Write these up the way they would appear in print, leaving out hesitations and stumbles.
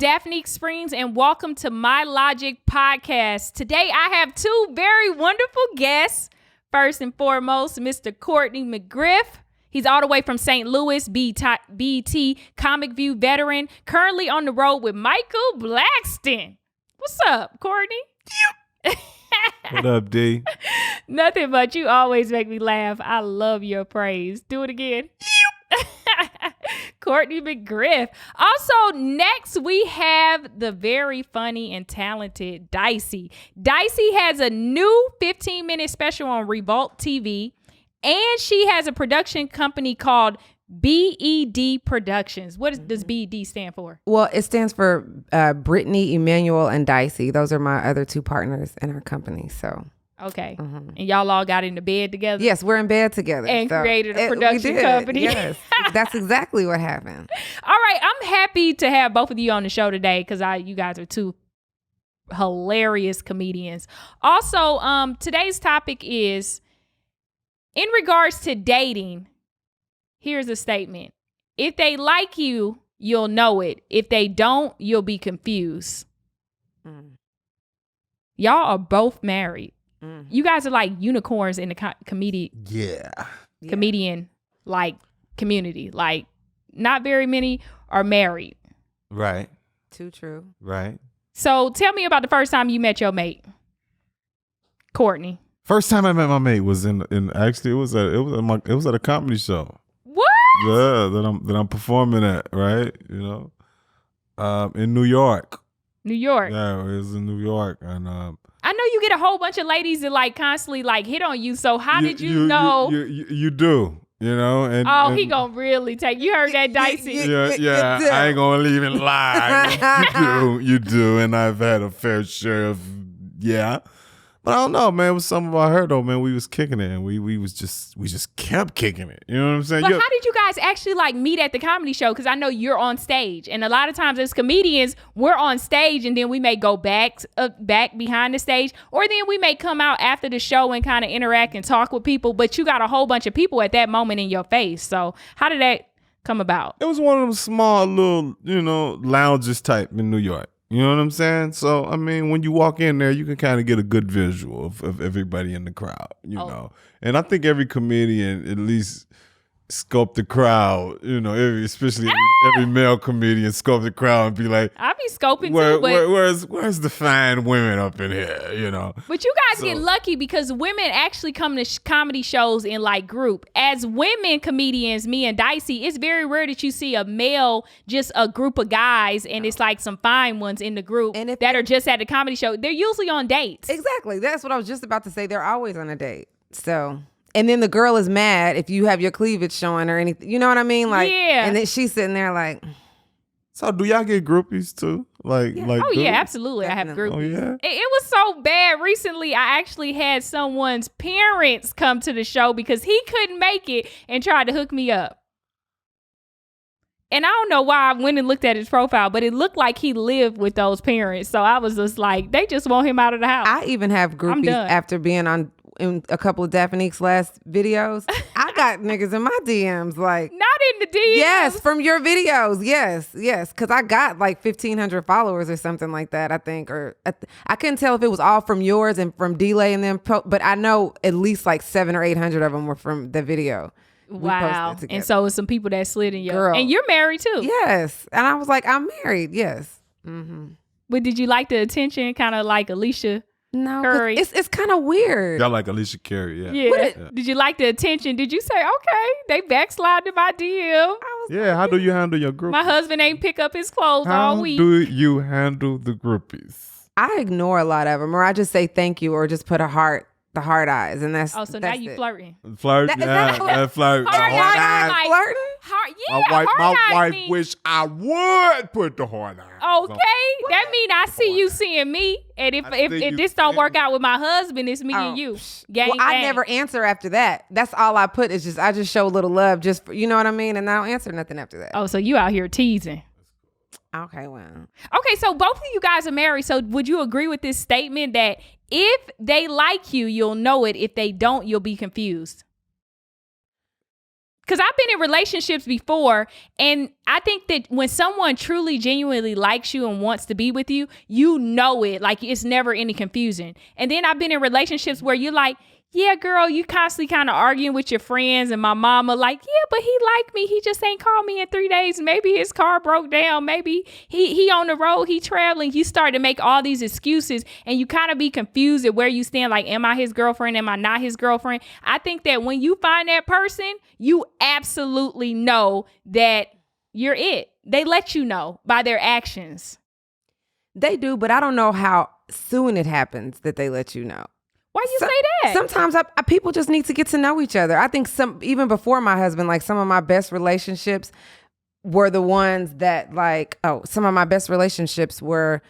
Daphnique Springs, and welcome to My Logic podcast. Today, I have two very wonderful guests. First and foremost, Mr. Courtney McGriff. He's all the way from St. Louis, BET Comic View veteran, currently on the road with Michael Blackston. What's up, Courtney? What up, D? Nothing but you always make me laugh. I love your praise. Do it again. Courtney McGriff. Also, next we have the very funny and talented Dicey. Dicey has a new 15-minute special on Revolt TV, and she has a production company called BED Productions. What does BED stand for? Well, it stands for Brittany, Emmanuel, and Dicey. Those are my other two partners in our company. So. Okay. And y'all all got into bed together? Yes, we're in bed together. And created a production company. Yes, that's exactly what happened. All right. I'm happy to have both of you on the show today because you guys are two hilarious comedians. Also, today's topic is, in regards to dating, here's a statement. If they like you, you'll know it. If they don't, you'll be confused. Y'all are both married. You guys are like unicorns in the comedian like community. Like, not very many are married. Right. Too true. Right. So tell me about the first time you met your mate, Courtney. First time I met my mate was in actually it was at a comedy show. What? Yeah, that I'm performing at, right? You know, in New York. New York. Yeah, it was in New York, and I know you get a whole bunch of ladies that like constantly like hit on you. So how did you know? You do, you know. And he gonna really take. You heard that, Dicey? Yeah. I ain't gonna even lie. You do, and I've had a fair share of But I don't know, man. It was something about her though, man. We was kicking it, and we just kept kicking it. You know what I'm saying? But how did you guys actually like meet at the comedy show? Because I know you're on stage, and a lot of times as comedians, we're on stage, and then we may go back behind the stage, or then we may come out after the show and kind of interact and talk with people. But you got a whole bunch of people at that moment in your face. So how did that come about? It was one of them small little, lounges type in New York. You know what I'm saying? So, I mean, when you walk in there, you can kind of get a good visual of everybody in the crowd, you know. And I think every comedian at least scope the crowd, especially every male comedian scope the crowd and be like, I be scoping too, but where's the fine women up in here, you know? But you guys get lucky because women actually come to comedy shows in like group. As women comedians, me and Dicey, it's very rare that you see a male, just a group of guys, and it's like some fine ones in the group that are just at the comedy show. They're usually on dates. Exactly. That's what I was just about to say. They're always on a date. So... And then the girl is mad if you have your cleavage showing or anything. You know what I mean? Like, yeah. And then she's sitting there like. So do y'all get groupies too? Yeah, absolutely. I have groupies. Oh yeah. It was so bad. Recently, I actually had someone's parents come to the show because he couldn't make it and tried to hook me up. And I don't know why I went and looked at his profile, but it looked like he lived with those parents. So I was just like, they just want him out of the house. I even have groupies after being on in a couple of Daphnique's last videos. I got niggas in my DMs like. Not in the DMs. Yes, from your videos. Yes. Because I got like 1,500 followers or something like that, I think. Or I couldn't tell if it was all from yours and from Delay and them. But I know at least like 700 or 800 of them were from the video. Wow. And so it's some people that slid in your. Girl. And you're married too. Yes. And I was like, I'm married. Yes. Mm-hmm. But did you like the attention? Kind of like Alicia No, Curry. it's kind of weird. Y'all like Alicia Curry, yeah. Yeah. Did you like the attention? Did you say, okay, they backslide in my DM? Yeah, how do you handle your groupies? My husband ain't pick up his clothes all week. How do you handle the groupies? I ignore a lot of them, or I just say thank you, or just put the heart eyes, and that's. Oh, so now you flirting? Flirting, flirting. Hard eyes, flirting. My wife wish I would put the hard eye. Okay, that mean I see you seeing me, and if this don't work out with my husband, it's me and you. Gang, I never answer after that. That's all I put is I just show a little love, just for, you know what I mean, and I don't answer nothing after that. Oh, so you out here teasing? Okay, well. Okay, so both of you guys are married. So would you agree with this statement that if they like you, you'll know it. If they don't, you'll be confused? because I've been in relationships before, and I think that when someone truly, genuinely likes you and wants to be with you, you know it. Like, it's never any confusion. And then I've been in relationships where you're like, yeah, girl, you constantly kind of arguing with your friends and my mama like, yeah, but he liked me. He just ain't called me in 3 days. Maybe his car broke down. Maybe he on the road. He traveling. You start to make all these excuses and you kind of be confused at where you stand. Like, am I his girlfriend? Am I not his girlfriend? I think that when you find that person, you absolutely know that you're it. They let you know by their actions. They do, but I don't know how soon it happens that they let you know. Why you say that? Sometimes people just need to get to know each other. I think even before my husband, like some of my best relationships were the ones that some of my best relationships were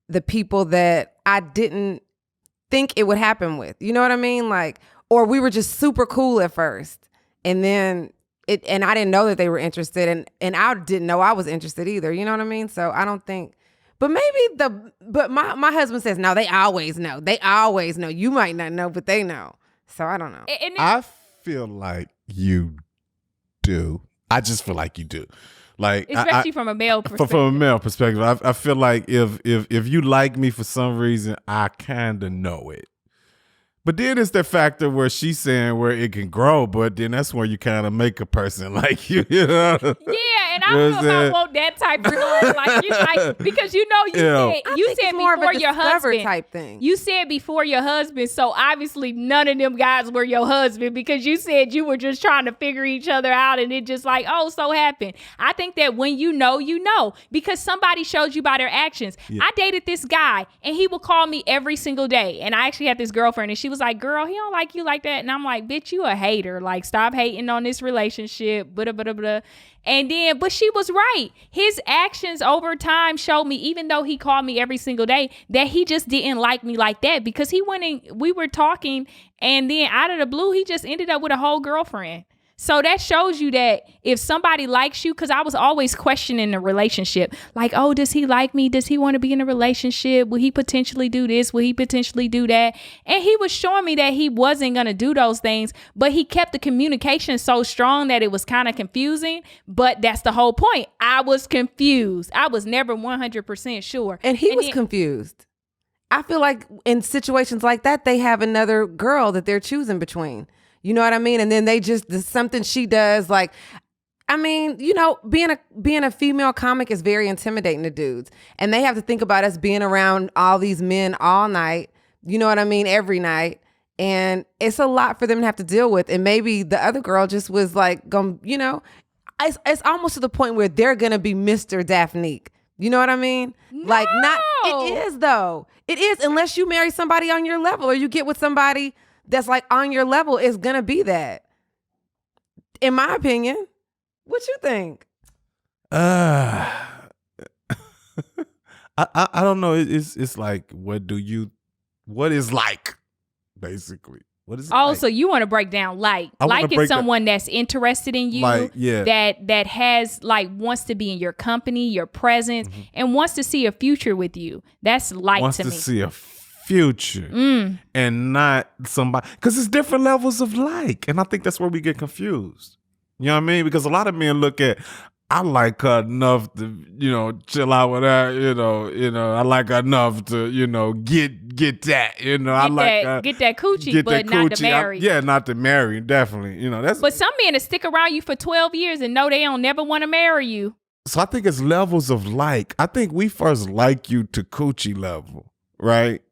the people that I didn't think it would happen with. You know what I mean? Like, or we were just super cool at first. And then and I didn't know that they were interested and I didn't know I was interested either. You know what I mean? So I don't think. But my husband says, no, they always know. They always know. You might not know, but they know. So I don't know. I feel like you do. I just feel like you do. Like, especially from a male perspective. From a male perspective, I feel like if you like me for some reason, I kind of know it. But then it's that factor where she's saying where it can grow, but then that's where you kind of make a person like you, you know? Yeah, and I don't know if I want that type of love. Like, because you said before your husband type thing. You said before your husband, so obviously none of them guys were your husband because you said you were just trying to figure each other out and it just like, oh, so happened. I think that when you know, because somebody showed you by their actions. Yeah. I dated this guy and he would call me every single day. And I actually had this girlfriend and she was like, girl, he don't like you like that. And I'm like, bitch, you a hater. Like, stop hating on this relationship. Blah, blah, blah, blah. And then, but she was right. His actions over time showed me, even though he called me every single day, that he just didn't like me like that because we were talking and then out of the blue, he just ended up with a whole girlfriend. So that shows you that if somebody likes you, because I was always questioning the relationship. Like, oh, does he like me? Does he want to be in a relationship? Will he potentially do this? Will he potentially do that? And he was showing me that he wasn't going to do those things, but he kept the communication so strong that it was kind of confusing. But that's the whole point. I was confused. I was never 100% sure. And he was confused. I feel like in situations like that, they have another girl that they're choosing between. You know what I mean? And then something she does, like, I mean, being a female comic is very intimidating to dudes. And they have to think about us being around all these men all night, you know what I mean, every night. And it's a lot for them to have to deal with. And maybe the other girl just was like, it's almost to the point where they're going to be Mr. Daphnique. You know what I mean? No. Like, it is though. It is, unless you marry somebody on your level or you get with somebody that's like on your level, is gonna be that. In my opinion. What you think? I don't know. It's like, what is like, basically? What is it like? So you want to break down like is someone that's interested in you, like, yeah, that has like wants to be in your company, your presence, and wants to see a future with you. That's like wants to me. See a future and not somebody, because it's different levels of like, and I think that's where we get confused. You know what I mean? Because a lot of men look at, I like her enough to, chill out with her, I like her enough to, get that, I like get that coochie, but not to marry. Not to marry, definitely. That's. But some men that stick around you for 12 years and know they don't never want to marry you. So I think it's levels of like. I think we first like you to coochie level, right?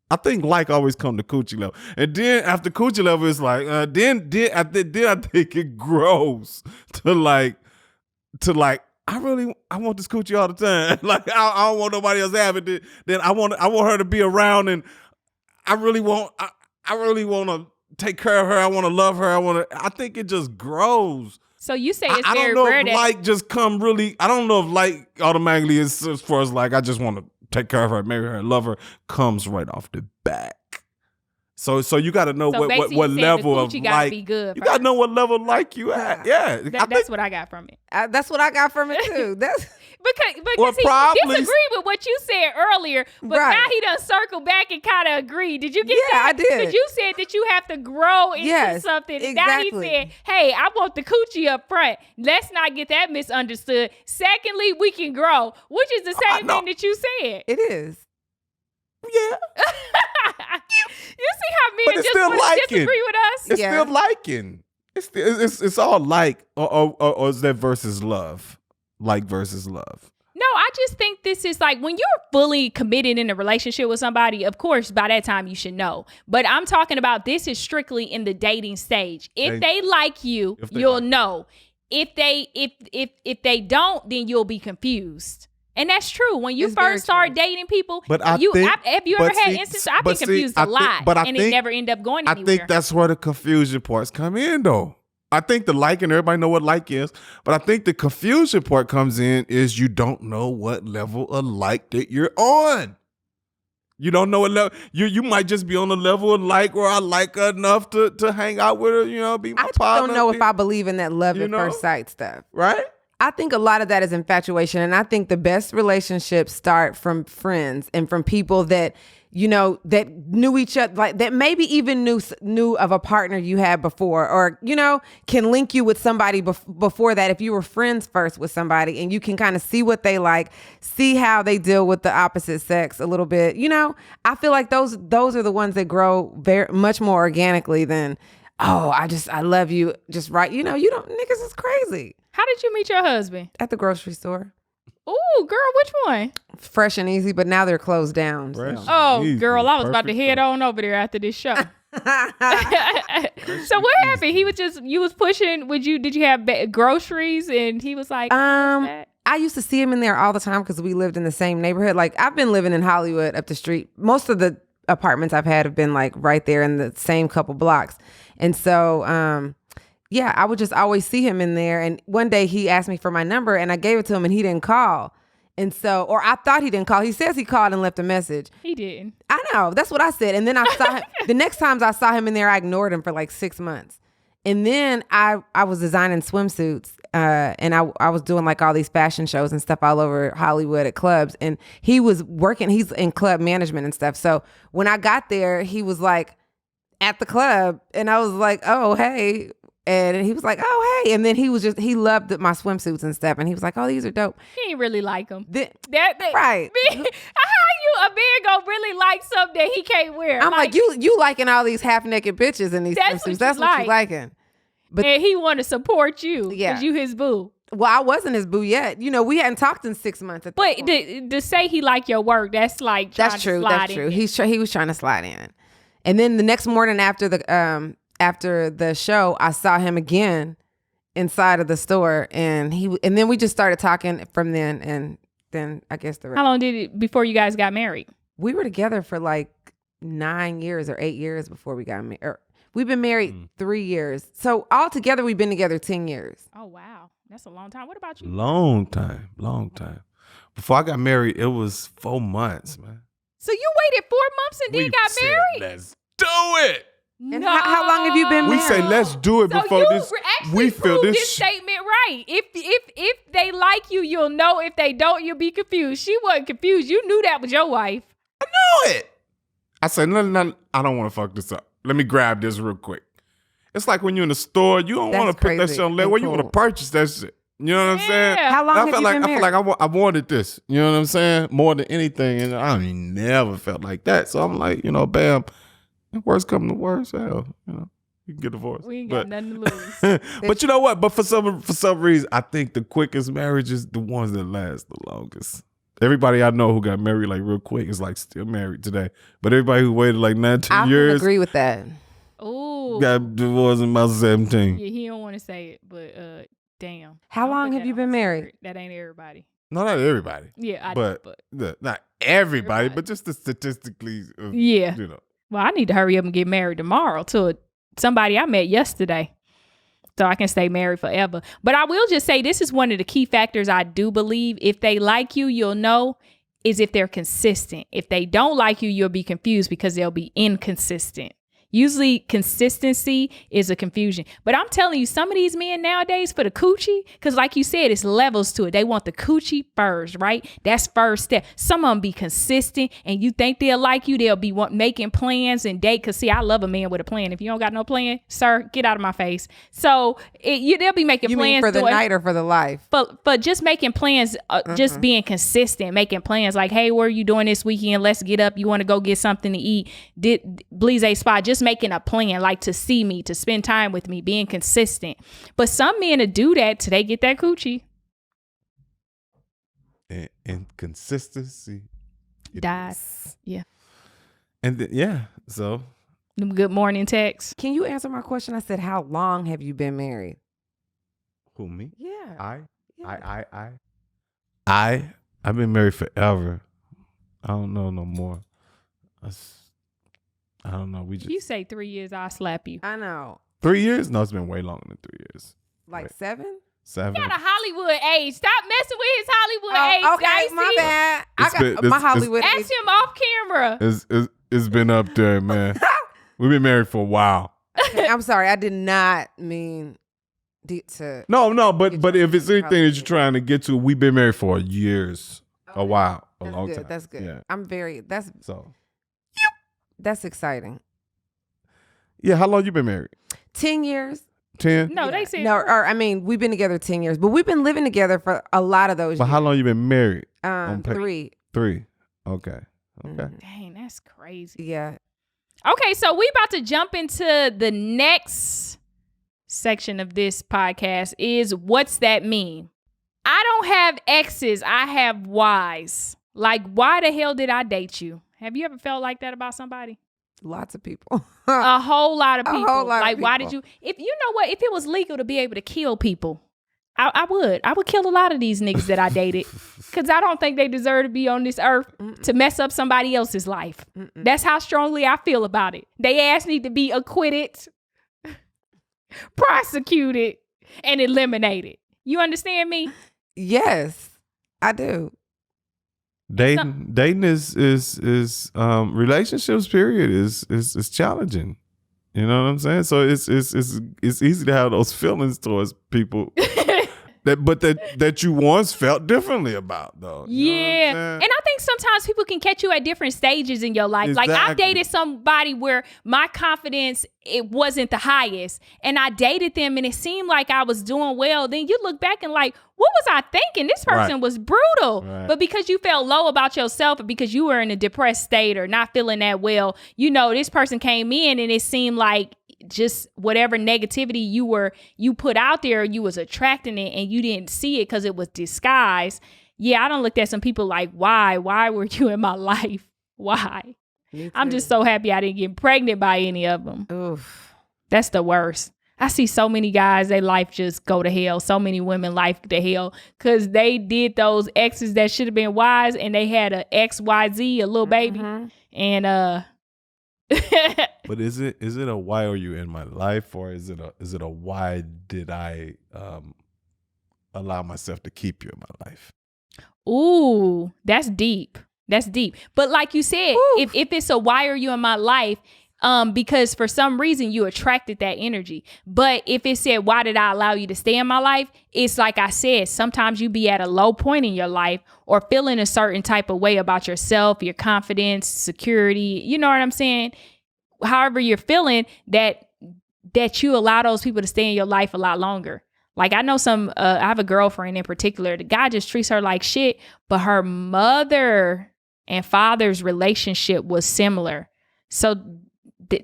I think like always come to coochie level. And then after coochie level, it's like, then I think it grows to like, I want this coochie all the time. Like, I don't want nobody else to have it. Then I want her to be around, and I really want to take care of her. I want to love her. I think it just grows. So you say it's I very don't know rare if that like just come really. I don't know if like automatically is as far as like I just want to take care of her, marry her, love her, comes right off the back. So you got to know what level of like. Be good you got to know what level like you at. Yeah, that's what I got from it. That's what I got from it too. Because he disagreed with what you said earlier, but now he done circled back and kind of agreed. Did you get that? Yeah, I did. Because you said that you have to grow into something. And now he said, hey, I want the coochie up front. Let's not get that misunderstood. Secondly, we can grow, which is the same thing that you said. It is. Yeah. You see how men just still want to disagree with us? It's still liking. It's all like, or is that versus love? Like versus love. No, I just think this is like when you're fully committed in a relationship with somebody, of course, by that time you should know. But I'm talking about this is strictly in the dating stage. If they like you, you'll know. If they don't, then you'll be confused. And that's true. When you first start dating people, have you ever had instances? I've been confused a lot, and it never ended up going anywhere. I think that's where the confusion parts come in, though. I think the liking, everybody know what like is, but I think the confusion part comes in is you don't know what level of like that you're on. You don't know what level. You might just be on the level of like where I like her enough to hang out with her, be my partner. I don't know if I believe in that love at first sight stuff. Right? I think a lot of that is infatuation. And I think the best relationships start from friends and from people that, that knew each other, like that maybe even knew of a partner you had before, or, can link you with somebody before that. If you were friends first with somebody and you can kind of see what they like, see how they deal with the opposite sex a little bit, I feel like those are the ones that grow very much more organically than, I love you. Just right. Niggas is crazy. How did you meet your husband? At the grocery store. Ooh, girl, which one? Fresh and Easy, but now they're closed down. Girl, I was about to head on over there after this show. So what happened? You was pushing. Did you have groceries? And he was like, I used to see him in there all the time because we lived in the same neighborhood. Like I've been living in Hollywood up the street. Most of the apartments I've had have been like right there in the same couple blocks. And so, I would just always see him in there. And one day he asked me for my number and I gave it to him and he didn't call. And so, or I thought he didn't call. He says he called and left a message. He didn't. I know. That's what I said. And then I saw him. The next times I saw him in there, I ignored him for like 6 months. And then I was designing swimsuits and I was doing like all these fashion shows and stuff all over Hollywood at clubs. And he was working, he's in club management and stuff. So when I got there, he was like at the club and I was like, oh, hey. And he was like, oh, hey. And then he loved my swimsuits and stuff. And he was like, oh, these are dope. He ain't really like them. Right. How a man gonna really like something that he can't wear? I'm like you liking all these half naked bitches in these swimsuits. That's what you liking. But, and he want to support you because you his boo. Well, I wasn't his boo yet. We hadn't talked in 6 months. But to say he like your work, that's like trying that's true. To slide that's true. In. He was trying to slide in. And then the next morning after the show, I saw him again inside of the store, and then we just started talking from then, and then I guess the rest. How long did it before you guys got married? We were together for like 9 years or 8 years before we got married. We've been married 3 years, so altogether we've been together 10 years. Oh wow, that's a long time. What about you? Long time. Before I got married, it was 4 months, man. So you waited 4 months and then got married? Let's do it. And how long have you been married? We say let's do it before this. We feel this statement right. If they like you, you'll know. If they don't, you'll be confused. She wasn't confused. You knew that was your wife. I know it. I said, no, I don't want to fuck this up. Let me grab this real quick. It's like when you're in the store, you don't want to put that shit on there. Where you want to purchase that shit. You know what I'm saying? How long have you been married? I feel like I wanted this. You know what I'm saying? More than anything. And I never felt like that. So I'm like, bam. Worst come to worst, hell, you can get divorced. We ain't got nothing to lose. But you know what? But for some reason, I think the quickest marriages, the ones that last the longest. Everybody I know who got married like real quick is like still married today. But everybody who waited like 19 years, I agree with that. Ooh, got divorced in about 17. Yeah, he don't want to say it, but damn. How long have you been married? That ain't everybody. No, not everybody. Yeah, but not everybody, but just the statistically. Yeah. Well, I need to hurry up and get married tomorrow to somebody I met yesterday so I can stay married forever. But I will just say this is one of the key factors I do believe. If they like you, you'll know, is if they're consistent. If they don't like you, you'll be confused because they'll be inconsistent. Usually consistency is a confusion. But I'm telling you, some of these men nowadays for the coochie, because like you said, it's levels to it. They want the coochie first, right? That's first step. Some of them be consistent and you think they'll like you. They'll be making plans and date. Because see, I love a man with a plan. If you don't got no plan, sir, get out of my face. So they'll be making plans. You mean for the night or for the life? But just making plans, just being consistent, making plans like, hey, where are you doing this weekend? Let's get up. You want to go get something to eat? Blise spot. Just making a plan, like to see me, to spend time with me, being consistent. But some men to do that till they get that coochie. And consistency dies. Yeah. And so Them good morning texts. Can you answer my question? I said, how long have you been married? who, me? Yeah. I've been married forever. I don't know no more. I don't know. If you say 3 years, I'll slap you. I know. 3 years? No, it's been way longer than 3 years. Like Wait. 7? 7. You got a Hollywood age. Stop messing with his Hollywood age. Okay, Dicey. my bad. I got my Hollywood age. Ask him off camera. It's been up there, man. We've been married for a while. Okay, I'm sorry. I did not mean to. No, but if it's anything that you're trying to get to, we've been married for years, a while, a long time. That's good. Yeah. I'm very. That's exciting. Yeah, how long you been married? 10 years. 10? No, they said. No, or I mean, we've been together 10 years, but we've been living together for a lot of those But years. how long you been married? 3. 3. Okay. Dang, that's crazy. Yeah. Okay, so we about to jump into the next section of this podcast is what's that mean? I don't have exes, I have Ys. Like, why the hell did I date you? Have you ever felt like that about somebody? Lots of people. A whole lot of people. A whole lot like, of why people. did you? If you know what, if it was legal to be able to kill people, I would kill a lot of these niggas that I dated because I don't think they deserve to be on this earth to mess up somebody else's life. That's how strongly I feel about it. They ass need to be acquitted, prosecuted, and eliminated. You understand me? Yes, I do. Dating is relationships period is challenging. You know what I'm saying? So it's easy to have those feelings towards people that you once felt differently about though. You know what I'm Yeah. saying? And I think sometimes people can catch you at different stages in your life. Exactly. Like I dated somebody where my confidence, it wasn't the highest. And I dated them and it seemed like I was doing well. Then you look back and like, what was I thinking? This person was brutal. Right. But because you felt low about yourself or because you were in a depressed state or not feeling that well, this person came in and it seemed like just whatever negativity you put out there, you was attracting it and you didn't see it because it was disguised. Yeah, I don't look at some people like, why were you in my life? Why? I'm just so happy I didn't get pregnant by any of them. Oof. That's the worst. I see so many guys, their life just go to hell. So many women life to hell because they did those exes that should have been wise and they had a XYZ, a little baby. And But is it a why are you in my life or is it a why did I allow myself to keep you in my life? ooh, that's deep. That's deep. But like you said, if it's a why are you in my life, because for some reason you attracted that energy. But if it said, why did I allow you to stay in my life? It's like I said, sometimes you be at a low point in your life or feeling a certain type of way about yourself, your confidence, security. You know what I'm saying? However you're feeling that you allow those people to stay in your life a lot longer. Like I know I have a girlfriend in particular, the guy just treats her like shit, but her mother and father's relationship was similar. So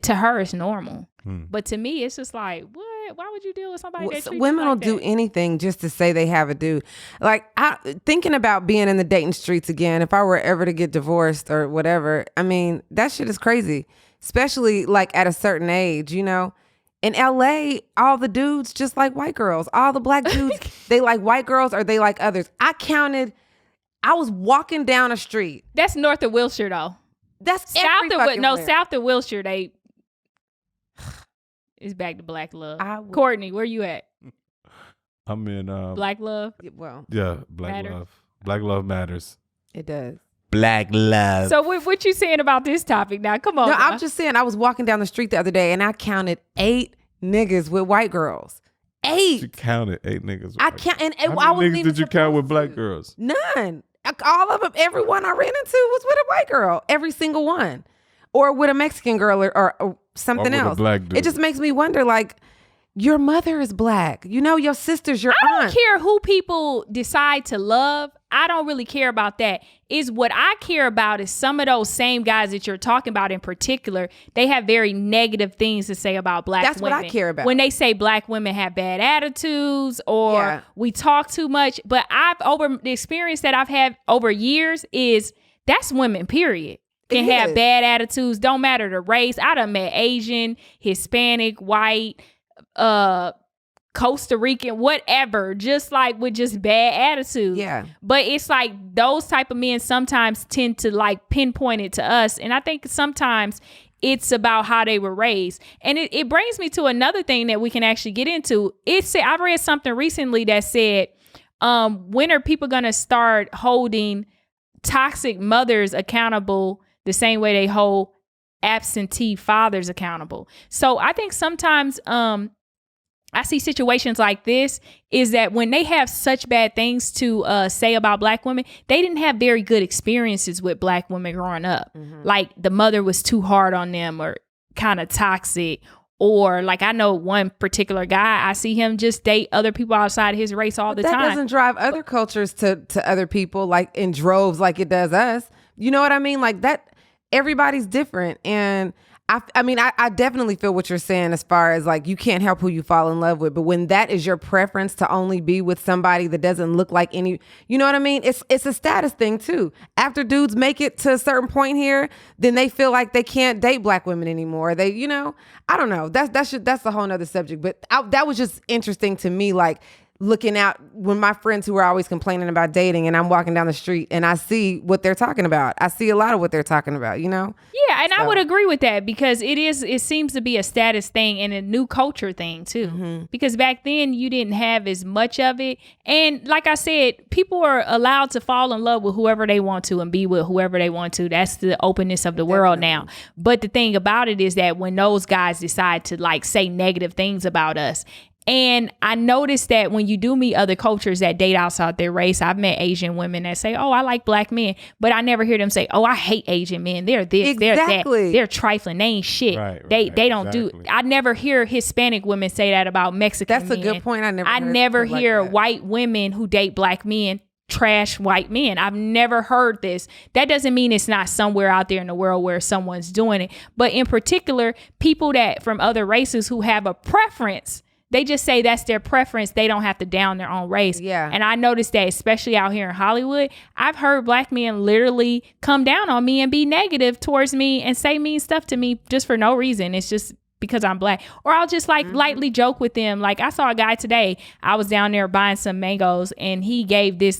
to her, it's normal. But to me, it's just like, what? Why would you deal with somebody that treats women you will like do that? anything just to say they have a dude. Like thinking about being in the dating streets again, if I were ever to get divorced or whatever, I mean, that shit is crazy. Especially like at a certain age, In LA, all the dudes just like white girls. All the black dudes, they like white girls or they like others. I was walking down a street. That's north of Wilshire, though. That's South of Wilshire, it's back to Black Love. Courtney, where you at? I'm in Black Love? Well, yeah, Black Matter. Love. Black Love matters. it does. Black love. So what you saying about this topic now? Come on. No, now. I'm just saying, I was walking down the street the other day and I counted 8 niggas with white girls. 8. You counted 8 niggas. I count, and How I many wasn't niggas even did you count with supposed black to. girls? None. All of them, everyone I ran into was with a white girl. Every single one. Or with a Mexican girl or something Or with a else. black dude. It just makes me wonder, like, your mother is black. You know, your sister's your I aunt. don't care who people decide to love. I don't really care about that. Is what I care about is some of those same guys that you're talking about in particular, they have very negative things to say about black That's women. what I care about. When they say black women have bad attitudes or we talk too much. But the experience that I've had over years is that's women, period. Can have bad attitudes, don't matter the race. I done met Asian, Hispanic, white, Costa Rican, whatever, just like with just bad attitudes. Yeah. But it's like those type of men sometimes tend to like pinpoint it to us. And I think sometimes it's about how they were raised. And it brings me to another thing that we can actually get into. I read something recently that said, when are people going to start holding toxic mothers accountable the same way they hold absentee fathers accountable? So I think sometimes I see situations like this is that when they have such bad things to say about black women, they didn't have very good experiences with black women growing up. Mm-hmm. Like the mother was too hard on them or kind of toxic. Or like I know one particular guy, I see him just date other people outside his race all the time. That doesn't drive other cultures to other people like in droves like it does us. You know what I mean? Like that, everybody's different. And I mean, I definitely feel what you're saying as far as like you can't help who you fall in love with. But when that is your preference to only be with somebody that doesn't look like any, you know what I mean? It's a status thing too. After dudes make it to a certain point here, then they feel like they can't date black women anymore. They, you know, I don't know. That's a whole nother subject. But that was just interesting to me. Like looking out when my friends who are always complaining about dating and I'm walking down the street and I see what they're talking about. I see a lot of what they're talking about, you know? Yeah, and I would agree with that because it seems to be a status thing and a new culture thing too. Mm-hmm. Because back then you didn't have as much of it. And like I said, people are allowed to fall in love with whoever they want to and be with whoever they want to. That's the openness of the world now. But the thing about it is that when those guys decide to like say negative things about us, and I noticed that when you do meet other cultures that date outside their race, I've met Asian women that say, oh, I like black men. But I never hear them say, oh, I hate Asian men. They're this, they're that. They're trifling. They ain't shit. They don't do. I never hear Hispanic women say that about Mexican men. That's a good point. I never hear white women who date black men trash white men. I've never heard this. That doesn't mean it's not somewhere out there in the world where someone's doing it. But in particular, people that from other races who have a preference, they just say that's their preference. They don't have to down their own race. Yeah. And I noticed that especially out here in Hollywood, I've heard black men literally come down on me and be negative towards me and say mean stuff to me just for no reason. It's just because I'm black. Or I'll just like lightly joke with them. Like I saw a guy today. I was down there buying some mangoes and he gave the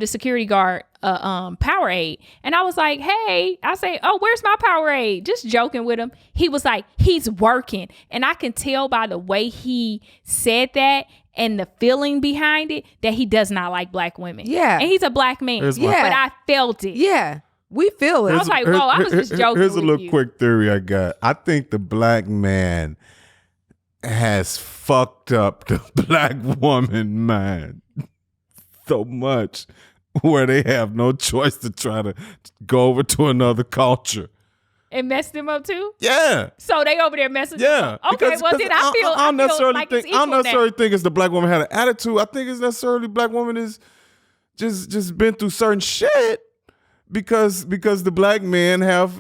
security guard a Powerade. And I was like, hey, I say, oh, where's my Powerade? Just joking with him. He was like, he's working. And I can tell by the way he said that and the feeling behind it that he does not like black women. Yeah. And he's a black man. But I felt it. Yeah. We feel it. I was like, whoa, I was just joking. Here's a little you. quick theory I got. I think the black man has fucked up the black woman mind so much where they have no choice to try to go over to another culture. And mess them up too? Yeah. So they over there messing them up. Okay, because, well then I feel like it's equal. I don't necessarily think it's the black woman had an attitude. I think it's necessarily black woman is just been through certain shit because the black men have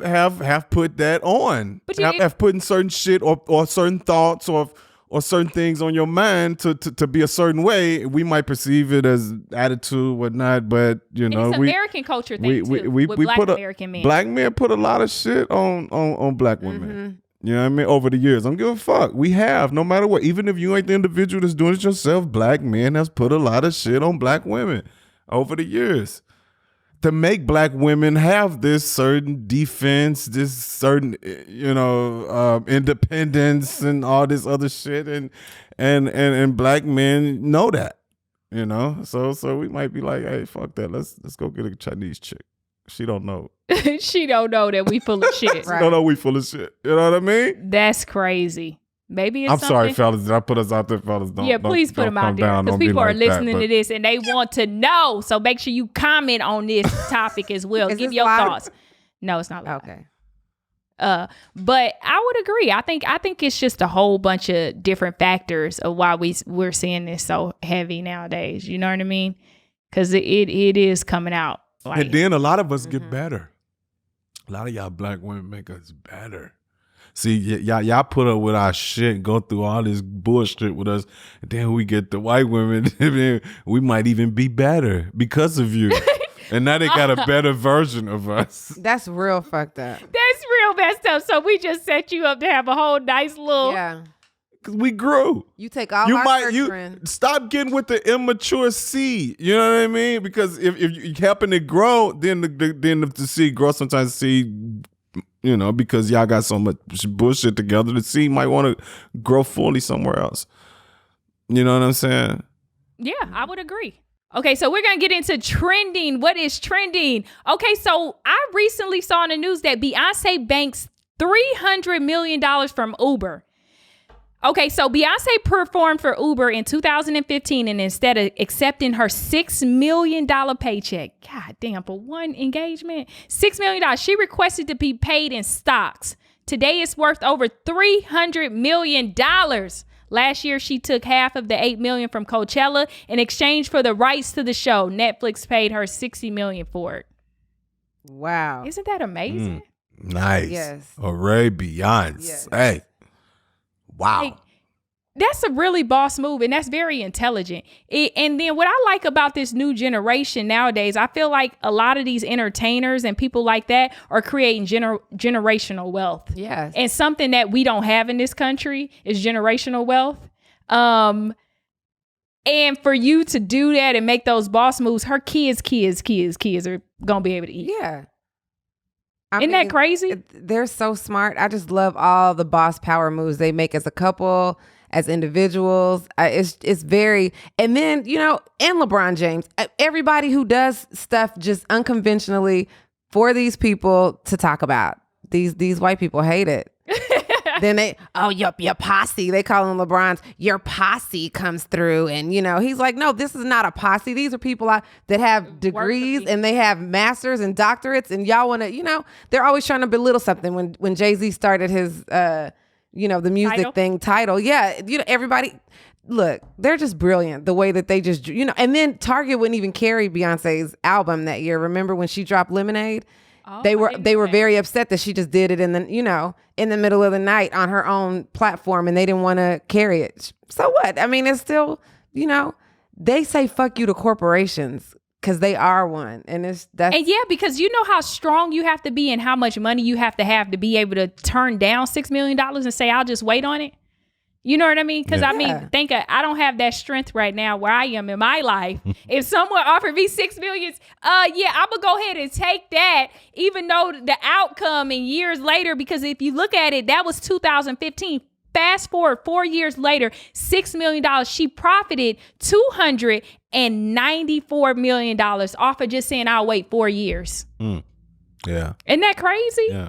put that on. But have put in certain shit or certain thoughts or certain things on your mind to be a certain way. We might perceive it as attitude, whatnot, but you know, it's American culture thing too. We black American men. Black men put a lot of shit on black women. Mm-hmm. You know what I mean? Over the years, I don't give a fuck. We have, no matter what. Even if you ain't the individual that's doing it yourself, black men has put a lot of shit on black women over the years to make black women have this certain defense, this certain, independence and all this other shit. And black men know that. you know. So we might be like, hey, fuck that. Let's go get a Chinese chick. She don't know. She don't know that we full of shit. She don't know we full of shit. You know what I mean? That's crazy. Maybe it's I'm something. sorry, fellas. Did I put us out there, fellas? Please put them out there because people are listening to this and they want to know. So make sure you comment on this topic as well. Give your thoughts. No, it's not live. Okay. But I would agree. I think it's just a whole bunch of different factors of why we're seeing this so heavy nowadays. You know what I mean? Because it is coming out. Like, and then a lot of us get better. A lot of y'all black women make us better. See, y'all put up with our shit, go through all this bullshit with us, and then we get the white women, we might even be better because of you. And now they got a better version of us. That's real fucked up. That's real messed up. So we just set you up to have a whole nice little... Yeah. Because we grew. You take all our nurturing. Stop getting with the immature seed. You know what I mean? Because if you happen to grow, then the seed grows. Sometimes the seed, you know, because y'all got so much bullshit together, the seed might want to grow fully somewhere else. You know what I'm saying? Yeah, I would agree. Okay, so we're going to get into trending. What is trending? Okay, so I recently saw in the news that Beyonce banks $300 million from Uber. Okay, so Beyonce performed for Uber in 2015, and instead of accepting her $6 million paycheck, god damn, for one engagement, $6 million, she requested to be paid in stocks. Today it's worth over $300 million. Last year, she took half of the $8 million from Coachella in exchange for the rights to the show. Netflix paid her $60 million for it. Wow. Isn't that amazing? Nice. Yes. Hooray, Beyonce. Yes. Hey. Wow. Like, that's a really boss move, and that's very intelligent. And then what I like about this new generation nowadays, I feel like a lot of these entertainers and people like that are creating generational wealth. Yes. And something that we don't have in this country is generational wealth. And for you to do that and make those boss moves, her kids are going to be able to eat. Yeah. Isn't that crazy? They're so smart. I just love all the boss power moves they make as a couple, as individuals. It's very, and then, you know, and LeBron James, everybody who does stuff just unconventionally for these people to talk about. These white people hate it. Then your posse, they call him LeBron's, your posse comes through. And, you know, he's like, no, this is not a posse. These are people that have degrees and they have masters and doctorates. And y'all want to, you know, they're always trying to belittle something. When Jay-Z started his, you know, the music title. Yeah. You know, everybody, look, they're just brilliant. The way that they just, you know, and then Target wouldn't even carry Beyonce's album that year. Remember when she dropped Lemonade? Oh, they were very upset that she just did it in the middle of the night on her own platform, and they didn't want to carry it. So what? I mean, it's still, you know, they say fuck you to corporations because they are one, and because you know how strong you have to be and how much money you have to be able to turn down $6 million and say I'll just wait on it. You know what I mean? Because I mean, I don't have that strength right now where I am in my life. If someone offered me $6 million, I'm gonna go ahead and take that, even though the outcome and years later, because if you look at it, that was 2015. Fast forward 4 years later, $6 million. She profited $294 million off of just saying I'll wait 4 years. Yeah. Isn't that crazy? Yeah.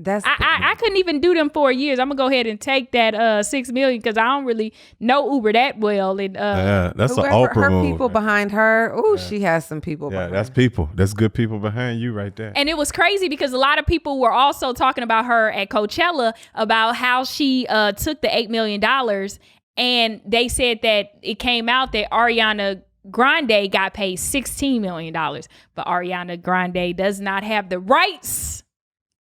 I couldn't even do them 4 years. I'm gonna go ahead and take that $6 million because I don't really know Uber that well. And that's an Oprah her move. people behind her. She has some people. Yeah, that's people. That's good people behind you right there. And it was crazy because a lot of people were also talking about her at Coachella about how she took the $8 million, and they said that it came out that Ariana Grande got paid $16 million, but Ariana Grande does not have the rights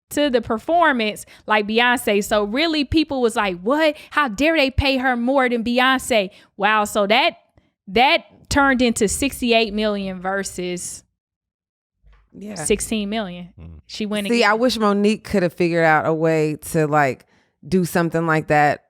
to the performance like Beyonce. So really people was like, what? How dare they pay her more than Beyonce? Wow. So that turned into 68 million versus 16 million. She went again. I wish Monique could have figured out a way to like do something like that.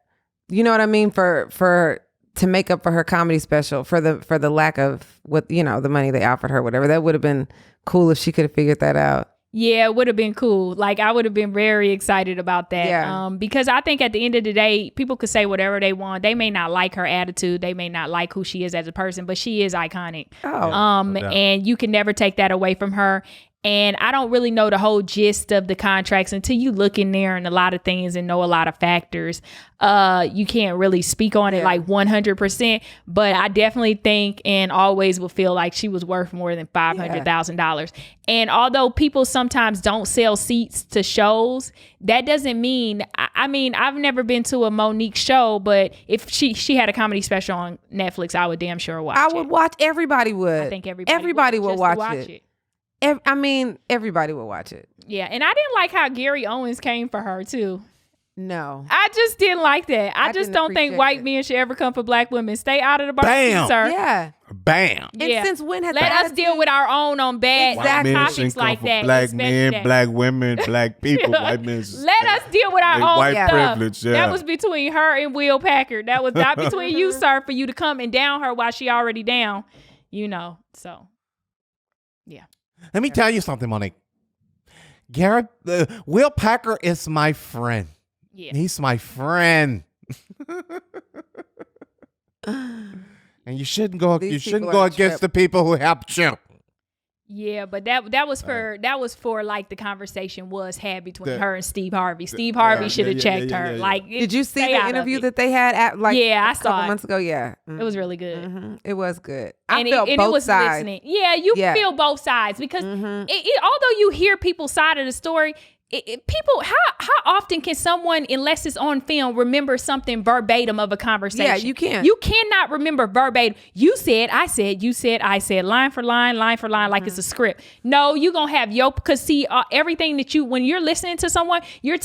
You know what I mean? For to make up for her comedy special, for the lack of what, you know, the money they offered her, whatever. That would have been cool if she could have figured that out. Yeah, it would have been cool. Like, I would have been very excited about that. Yeah. Because I think at the end of the day, people could say whatever they want. They may not like her attitude. They may not like who she is as a person, but she is iconic. Oh. And you can never take that away from her. And I don't really know the whole gist of the contracts until you look in there and a lot of things and know a lot of factors. You can't really speak on it like 100%. But I definitely think and always will feel like she was worth more than $500,000. And although people sometimes don't sell seats to shows, that doesn't mean, I mean, I've never been to a Monique show, but if she had a comedy special on Netflix, I would damn sure watch it. I would watch. Everybody would. I think everybody would just watch it. I mean, everybody would watch it. Yeah, and I didn't like how Gary Owens came for her too. No, I just didn't like that. I just don't think white men should ever come for black women. Stay out of the barbecue, sir. Yeah. Bam. And since when has let us deal with our own on bad topics like that? Black men, black women, black people, white men. Let us deal with our own white stuff. privilege. Yeah. That was between her and Will Packard. That was not between you, sir, for you to come and down her while she already down. You know, so yeah. Let me tell you something, Monique. Garrett, Will Packer is my friend. Yeah. He's my friend. And you shouldn't go against the people who helped you. Yeah, but that was for like the conversation was had between her and Steve Harvey. Steve Harvey should have checked her. Yeah. Like, did you see the interview that they had at like I a saw couple it. months ago? Yeah, It was really good. Mm-hmm. It was good. And I felt it both was sides. listening. Yeah, you feel both sides because although you hear people's side of the story, people, how often can someone, unless it's on film, remember something verbatim of a conversation? Yeah, you can't. You cannot remember verbatim. You said, I said, you said, I said, line for line, like it's a script. No, you're going to have because see, everything that when you're listening to someone, you're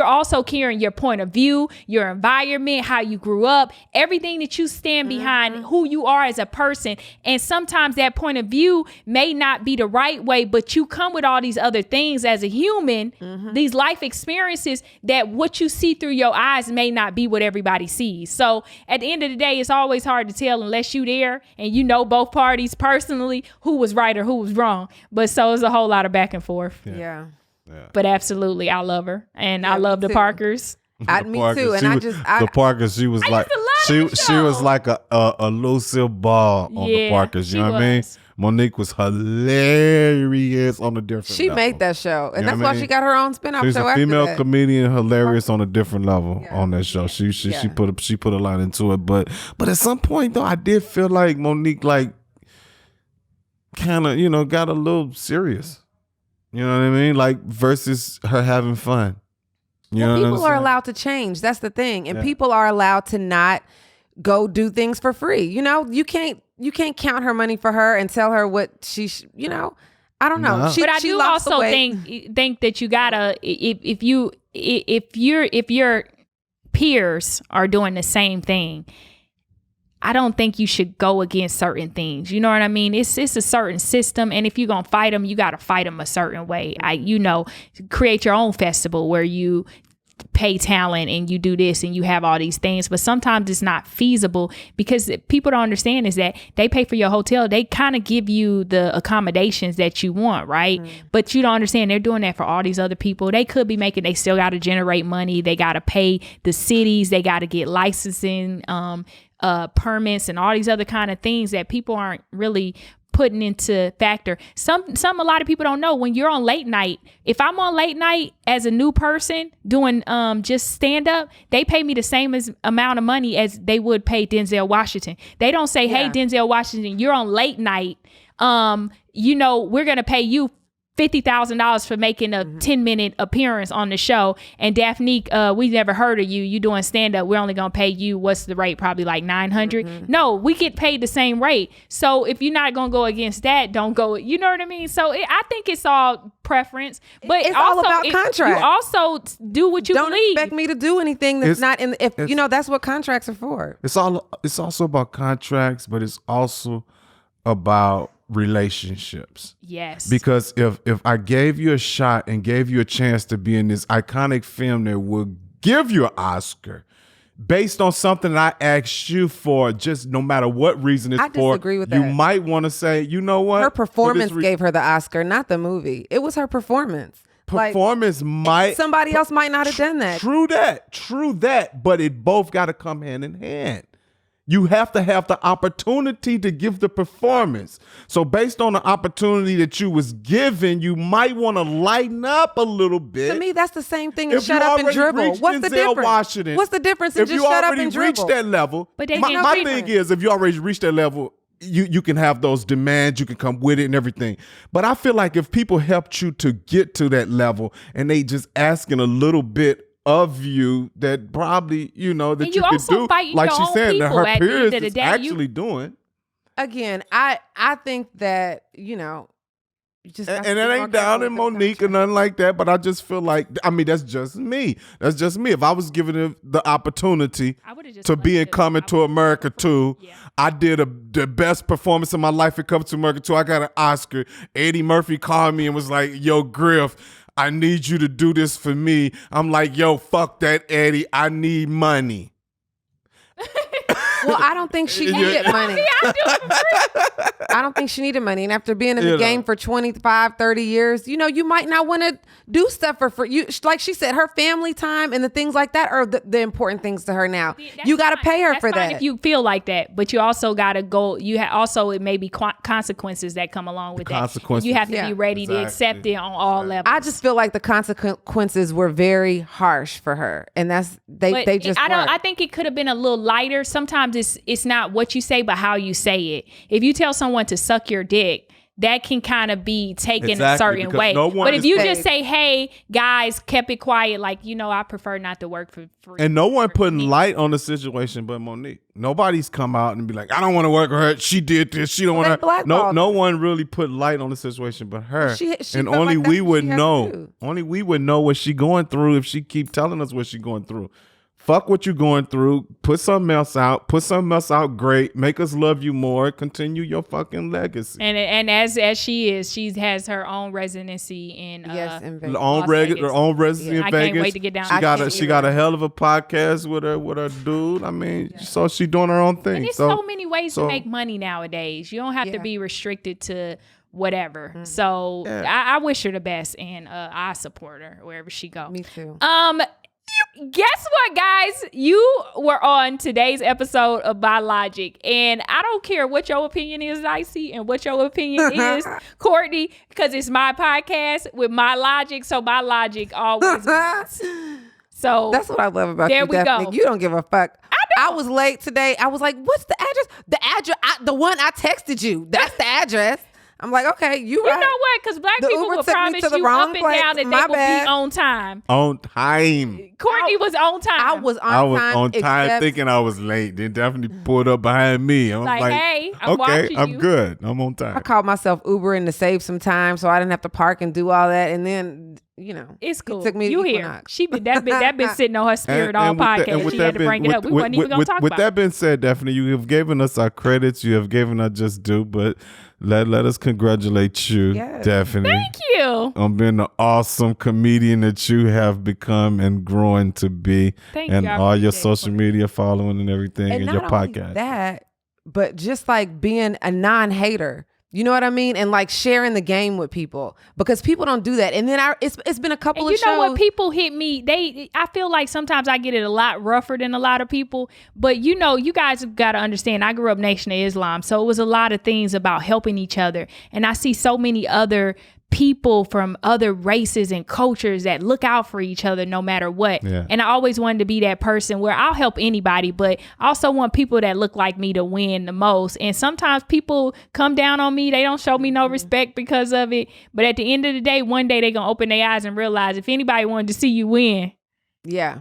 also carrying your point of view, your environment, how you grew up, everything that you stand behind, who you are as a person. And sometimes that point of view may not be the right way, but you come with all these other things as a human. These life experiences that what you see through your eyes may not be what everybody sees. So at the end of the day, it's always hard to tell unless you there and you know both parties personally who was right or who was wrong. But so it's a whole lot of back and forth. Yeah. But absolutely, I love her and I love the Parkers. Me too. And the Parkers, she was like she was like a Lucille Ball on the Parkers. You know what I mean? Monique was hilarious on a different level. She made that show. And that's why she got her own spinoff She's show a female after that. comedian, hilarious on a different level on that show. She put a lot into it. But at some point though, I did feel like Monique like kind of, got a little serious. You know what I mean? Like versus her having fun. People are allowed to change. That's the thing. And people are allowed to not go do things for free. You can't count her money for her and tell her what she, I don't know. No. But I do also think that you gotta, if your peers are doing the same thing, I don't think you should go against certain things. You know what I mean? It's a certain system, and if you're gonna fight them, you gotta fight them a certain way. Create your own festival where you pay talent and you do this and you have all these things, but sometimes it's not feasible because people don't understand is that they pay for your hotel. They kind of give you the accommodations that you want, right? But you don't understand they're doing that for all these other people. They could be they still got to generate money. They got to pay the cities. They got to get licensing, permits and all these other kind of things that people aren't really putting into factor. A lot of people don't know when you're on late night. If I'm on late night as a new person doing just stand up, they pay me the same amount of money as they would pay Denzel Washington. They don't say, hey, Denzel Washington, you're on late night. We're going to pay you $50,000 for making a 10-minute appearance on the show. And Daphnique, we never heard of you. You doing stand up. We're only going to pay you. What's the rate? Probably like $900. No, we get paid the same rate. So if you're not going to go against that, don't go. You know what I mean? So I think it's all preference, but it's all about contract. You also do what you don't believe. Expect me to do anything that's not in. That's what contracts are for. It's also about contracts, but it's also about relationships. Yes. Because if I gave you a shot and gave you a chance to be in this iconic film that will give you an Oscar, based on something that I asked you for, just no matter what reason it's I for, disagree with you that. might want to say, you know what? Her For performance this gave her the Oscar, not the movie. It was her performance. performance might Somebody else might not have done that. True that, but it both got to come hand in hand. You have to have the opportunity to give the performance. So based on the opportunity that you was given, you might want to lighten up a little bit. To me, that's the same thing as If you shut up and already dribble. reached What's the Denzel difference? Washington, What's the difference in if just you shut up already and reached dribble? that level, But they my can thing is, if you already reached that level, you can have those demands, you can come with it and everything. But I feel like if people helped you to get to that level and they just asking a little bit of you, that probably, you know, that And you you could also do, fighting like your she own said, that people her at the peers end of the is day. actually doing. Again, I think that, you know, you just got to And be it more ain't down careful in with the Monique or contract. nothing like that, but I just feel like, I mean, that's just me. If I was given the opportunity I would've just to be in left it. Coming I to would've America left it. 2, Yeah. I did the best performance of my life in Coming to America 2. I got an Oscar. Eddie Murphy called me and was like, yo, Griff, I need you to do this for me. I'm like, yo, fuck that, Eddie. I need money. Well, I don't think she needed money. I don't think she needed money. And after being in the game for 25, 30 years, you know, you might not want to do stuff for you. Like she said, her family time and the things like that are the important things to her now. You got to pay her for that. If you feel like that, but you also got to go. Also, it may be consequences that come along with that. Consequences. You have to Yeah. be ready to accept it on all levels. I just feel like the consequences were very harsh for her. And that's, they just weren't. I think it could have been a little lighter. Sometimes it's not what you say, but how you say it. If you tell someone to suck your dick, that can kind of be taken a Exactly, certain because way. no one But if is you paid. just say, hey, guys, kept it quiet, like, you know, I prefer not to work for free. And no one putting light on the situation but Monique. Nobody's come out and be like, I don't want to work with her. She did this. She don't Well, want they to. No blackballed her. one really put light on the situation but her. She and felt only like that's we what would she had to know. do. Only we would know what she going through if she keep telling us what she going through. Fuck what you going through. Put something else out. Put something else out great. Make us love you more. Continue your fucking legacy. And as she has her own residency in Yes, in Vegas. Her own, Las Vegas. her own residency in I Vegas. can't wait to get down She there. got I a can't she got a either. hell of a podcast with her dude. I mean, so she doing her own thing. And there's so many ways so- to make money nowadays. You don't have to Yeah. be restricted to whatever. So I wish her the best, and I support her wherever she go. Me too. Guess what, guys? You were on today's episode of By Logic, and I don't care what your opinion is, Dicey, and what your opinion is, Courtney, because it's my podcast with my logic. So my logic always wins. So That's what I love about there you, we Daphne. go. You don't give a fuck. I was late today. I was like, what's the address? The address, the one I texted you. That's the address. I'm like, okay, you right. You know what? Because black The people Uber will took me promise to the you wrong up and place. down that My they will bad. be on time. On time. Courtney was on time. I was on I was time. on time except- thinking I was late. Then definitely pulled up behind me. I was Like, like, hey, I'm okay, watching I'm you. good. I'm on I time. called myself Ubering to save some time so I didn't have to park and do all that. And then, you know, It's cool. He took me to you here? Equinox. She been that been sitting on her spirit all with that- podcast. She had to being- bring it up. We wasn't even gonna talk with about that it. being said, Daphne, you have given us our credits. You have given us just due, but let us congratulate you, Yes. Daphne, Thank you. on being the awesome comedian that you have become and growing to be, Thank and you. I all your appreciate it. social media following and everything, and, and your not only podcast. that, but just like being a non-hater. You know what I mean? And like sharing the game with people because people don't do that. And then it's been a couple And of you know shows. what? People hit me. I feel like sometimes I get it a lot rougher than a lot of people. But you know, you guys have got to understand. I grew up Nation of Islam, so it was a lot of things about helping each other. And I see so many other people from other races and cultures that look out for each other no matter what. Yeah. And I always wanted to be that person where I'll help anybody, but I also want people that look like me to win the most. And sometimes people come down on me. They don't show me no respect because of it. But at the end of the day, one day they're going to open their eyes and realize if anybody wanted to see you win. Yeah.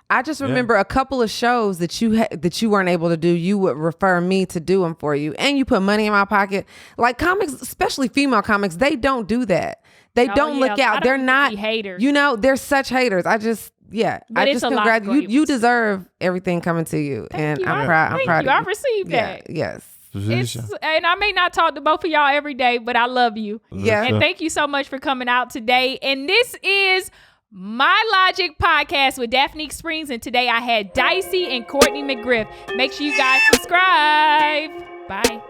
I just remember a couple of shows that you weren't able to do. You would refer me to do them for you, and you put money in my pocket. Like comics, especially female comics, they don't do that. They don't yeah, look a lot out. of They're them not be haters. You know, they're such haters. I just But I it's just a lot of congratulate you. great You ones. deserve everything coming to you, and you. I'm proud. I'm Thank proud you. of I you. received Yeah. that. Yes. And I may not talk to both of y'all every day, but I love you. Yeah. And thank you so much for coming out today. And this is My Logic podcast with Daphnique Springs, and today I had Dicey and Courtney McGriff. Make sure you guys subscribe. Bye.